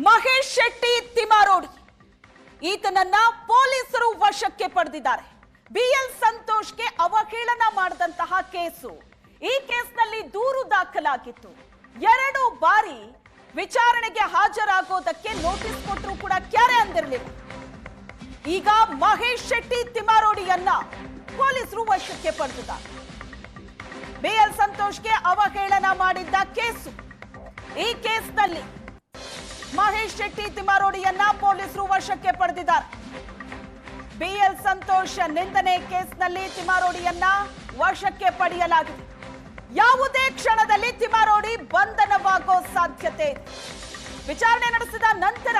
ಮಹೇಶ್ ಶೆಟ್ಟಿ ತಿಮಾರೋಡಿ ಈತನನ್ನ ಪೊಲೀಸರು ವಶಕ್ಕೆ ಪಡೆದಿದ್ದಾರೆ. ಬಿಎಲ್ ಸಂತೋಷ್ಗೆ ಅವಹೇಳನ ಮಾಡಿದಂತಹ ಕೇಸು. ಈ ಕೇಸ್ನಲ್ಲಿ ದೂರು ದಾಖಲಾಗಿತ್ತು. 2 ಬಾರಿ ವಿಚಾರಣೆಗೆ ಹಾಜರಾಗೋದಕ್ಕೆ ನೋಟಿಸ್ ಕೊಟ್ಟರು ಕೂಡ ಕ್ಯಾರೆ ಅಂದಿರಲಿಲ್ಲ. ಈಗ ಮಹೇಶ್ ಶೆಟ್ಟಿ ತಿಮಾರೋಡಿಯನ್ನ ಪೊಲೀಸರು ವಶಕ್ಕೆ ಪಡೆದಿದ್ದಾರೆ. ಬಿಎಲ್ ಸಂತೋಷ್ಗೆ ಅವಹೇಳನ ಮಾಡಿದ್ದ ಕೇಸು. ಈ ಕೇಸ್ನಲ್ಲಿ ಮಹೇಶ್ ಶೆಟ್ಟಿ ತಿಮಾರೋಡಿಯನ್ನ ಪೊಲೀಸರು ವಶಕ್ಕೆ ಪಡೆದಿದ್ದಾರೆ. ಬಿಎಲ್ ಸಂತೋಷ್ ನಿಂದನೆ ಕೇಸ್ನಲ್ಲಿ ತಿಮಾರೋಡಿಯನ್ನ ವಶಕ್ಕೆ ಪಡೆಯಲಾಗಿದೆ. ಯಾವುದೇ ಕ್ಷಣದಲ್ಲಿ ತಿಮಾರೋಡಿ ಬಂಧನವಾಗೋ ಸಾಧ್ಯತೆ ಇದೆ. ವಿಚಾರಣೆ ನಡೆಸಿದ ನಂತರ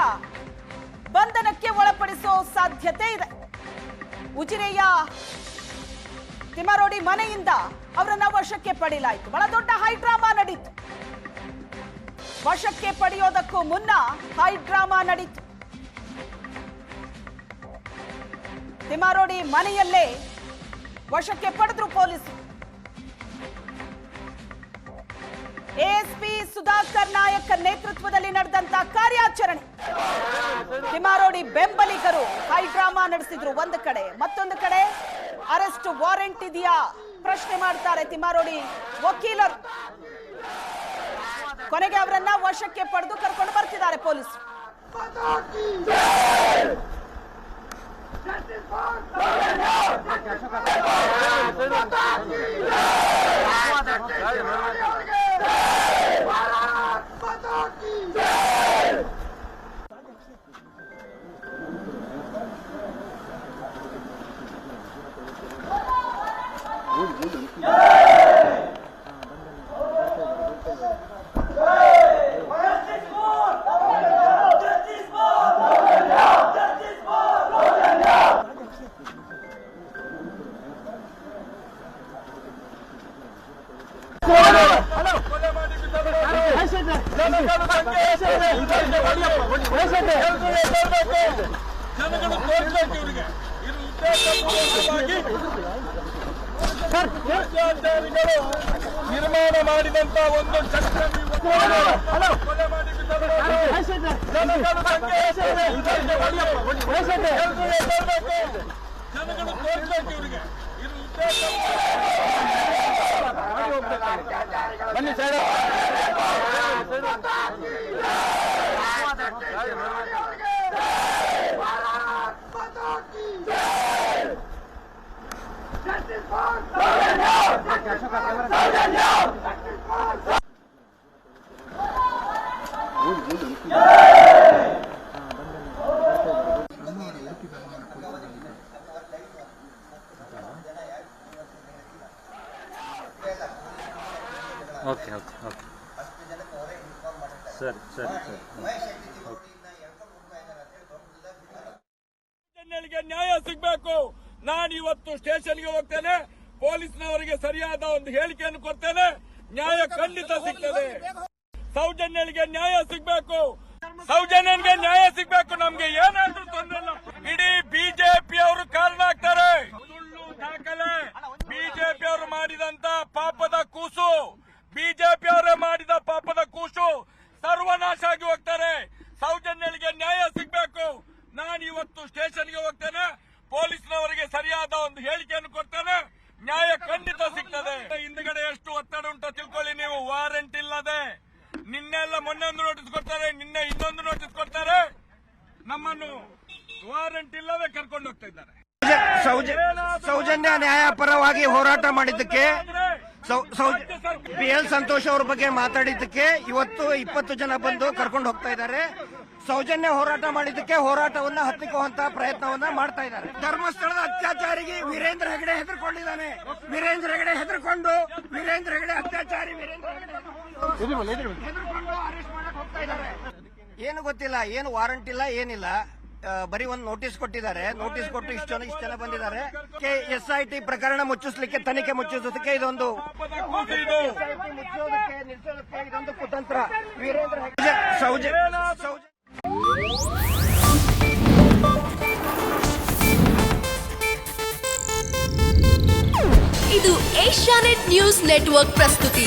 ಬಂಧನಕ್ಕೆ ಒಳಪಡಿಸೋ ಸಾಧ್ಯತೆ ಇದೆ. ಉಜಿರೆಯ ತಿಮಾರೋಡಿ ಮನೆಯಿಂದ ಅವರನ್ನ ವಶಕ್ಕೆ ಪಡೆಯಲಾಯಿತು. ಬಹಳ ದೊಡ್ಡ ಹೈಡ್ರಾಮಾ ನಡೀತು. ವಶಕ್ಕೆ ಪಡೆಯೋದಕ್ಕೂ ಮುನ್ನ ಹೈಡ್ರಾಮಾ ನಡೀತು. ತಿಮಾರೋಡಿ ಮನೆಯಲ್ಲೇ ವಶಕ್ಕೆ ಪಡೆದ್ರು ಪೊಲೀಸರು. ಎಎಸ್ಪಿ ಸುಧಾಕರ್ ನಾಯಕ್ ನೇತೃತ್ವದಲ್ಲಿ ನಡೆದಂತ ಕಾರ್ಯಾಚರಣೆ. ತಿಮಾರೋಡಿ ಬೆಂಬಲಿಗರು ಹೈಡ್ರಾಮಾ ನಡೆಸಿದ್ರು ಒಂದು ಕಡೆ, ಮತ್ತೊಂದು ಕಡೆ ಅರೆಸ್ಟ್ ವಾರೆಂಟ್ ಇದೆಯಾ ಪ್ರಶ್ನೆ ಮಾಡ್ತಾರೆ ತಿಮಾರೋಡಿ ವಕೀಲರು. ಕೊನೆಗೆ ಅವರನ್ನ ವಶಕ್ಕೆ ಪಡೆದು ಕರ್ಕೊಂಡು ಬರ್ತಿದ್ದಾರೆ ಪೊಲೀಸರು. ನಿರ್ಮಾಣ ಮಾಡಿದಂತ ಒಂದು ಜನಗಳು ತೋರಿಸಬೇಕು ಇವರಿಗೆ. ಬನ್ನಿ ಸೈಡ್ ಓಕೆ ಓಕೆ ಓಕೆ ಸರಿ ಸರಿ ಸರಿ. ಸೌಜನ್ಯನಿಗೆ ನ್ಯಾಯ ಸಿಗಬೇಕು. ನಾನು ಇವತ್ತು ಸ್ಟೇಷನ್ಗೆ ಹೋಗ್ತೇನೆ, ಪೊಲೀಸ್ನವರಿಗೆ ಸರಿಯಾದ ಒಂದು ಹೇಳಿಕೆಯನ್ನು ಕೊಡ್ತೇನೆ. ನ್ಯಾಯ ಖಂಡಿತ ಸಿಗ್ತದೆ. ಸೌಜನ್ಯನಿಗೆ ನ್ಯಾಯ ಸಿಗಬೇಕು. ಸೌಜನ್ಯನಿಗೆ ನ್ಯಾಯ ಸಿಗಬೇಕು. ನಮ್ಗೆ ಏನಾದ್ರೂ ತೊಂದರೆ ಇಲ್ಲ. ಇಡೀ ಬಿಜೆಪಿ ಅವರು ಕಾರಣ ಆಗ್ತಾರೆ. ಸುಳ್ಳು ದಾಖಲೆ ಬಿಜೆಪಿ ಅವರು ಮಾಡಿದಂತ ಪಾಪದ ಕೂಸು, ಬಿಜೆಪಿ ಅವರೇ ಮಾಡಿದ ಪಾಪದ ಕೂಸು ಸರ್ವನಾಶ ಆಗಿ ಹೋಗ್ತಾರೆ. ಸೌಜನ್ಯನಿಗೆ ನ್ಯಾಯ ಸಿಗಬೇಕು. ನಾನು ಇವತ್ತು ಸ್ಟೇಷನ್ಗೆ ಹೋಗ್ತೇನೆ, ಪೊಲೀಸ್ನವರಿಗೆ ಸರಿಯಾದ ಒಂದು ಹೇಳಿಕೆಯನ್ನು ಕೊಡ್ತೇನೆ. ನ್ಯಾಯ ಖಂಡಿತ ಸಿಗ್ತದೆ. ಹಿಂದ್ಗಡೆ ಎಷ್ಟು ಒತ್ತಡ ಉಂಟು ತಿಳ್ಕೊಳ್ಳಿ ನೀವು. ವಾರೆಂಟ್ ಇಲ್ಲದೆ ನಿನ್ನೆಲ್ಲ ಮೊನ್ನೆ ಒಂದು ನೋಟಿಸ್ ಕೊಡ್ತಾರೆ, ನಿನ್ನೆ ಇನ್ನೊಂದು ನೋಟಿಸ್ ಕೊಡ್ತಾರೆ. ನಮ್ಮನ್ನು ವಾರೆಂಟ್ ಇಲ್ಲದೆ ಕರ್ಕೊಂಡು ಹೋಗ್ತಾ ಇದ್ದಾರೆ. ಸೌಜನ್ಯ ನ್ಯಾಯ ಪರವಾಗಿ ಹೋರಾಟ ಮಾಡಿದ್ದಕ್ಕೆ, ಬಿಎಲ್ ಸಂತೋಷ್ ಅವ್ರ ಬಗ್ಗೆ ಮಾತಾಡಿದ್ದಕ್ಕೆ ಇವತ್ತು 20 ಜನ ಬಂದು ಕರ್ಕೊಂಡು ಹೋಗ್ತಾ ಇದ್ದಾರೆ. ಸೌಜನ್ಯ ಹೋರಾಟ ಮಾಡಿದ್ದಕ್ಕೆ ಹೋರಾಟವನ್ನ ಹತ್ತಿಕ್ಕುವಂತ ಪ್ರಯತ್ನವನ್ನ ಮಾಡ್ತಾ ಇದ್ದಾರೆ. ಧರ್ಮಸ್ಥಳದ ಅತ್ಯಾಚಾರಿಗೆ ವೀರೇಂದ್ರ ಹೆಗಡೆ ಹೆದರ್ಕೊಂಡಿದ್ದಾನೆ. ವೀರೇಂದ್ರ ಹೆಗಡೆ ಅತ್ಯಾಚಾರಿ ಹೆದರ್ಕೊಂಡು ಅರೆಸ್ಟ್ ಮಾಡಕ್ ಹೋಗ್ತಾ ಇದ್ದಾರೆ. ಏನು ಗೊತ್ತಿಲ್ಲ, ಏನು ವಾರಂಟ್ ಇಲ್ಲ, ಏನಿಲ್ಲ. ಬರೀ ಒಂದು ನೋಟಿಸ್ ಕೊಟ್ಟಿದ್ದಾರೆ. ನೋಟಿಸ್ ಕೊಟ್ಟು ಇಷ್ಟು ಜನ ಬಂದಿದ್ದಾರೆ. ಎಸ್ಐಟಿ ಪ್ರಕರಣ ಮುಚ್ಚಿಸ್ಲಿಕ್ಕೆ, ತನಿಖೆ ಮುಚ್ಚಿಸೋದಕ್ಕೆ ಇದೊಂದು ನಿಲ್ಲಿಸೋದಕ್ಕೆ ಇದೊಂದು ಕುತಂತ್ರ. ವೀರೇಂದ್ರ ಇದು ಏಷ್ಯಾನೆಟ್ ನ್ಯೂಸ್ ನೆಟ್ವರ್ಕ್ ಪ್ರಸ್ತುತಿ.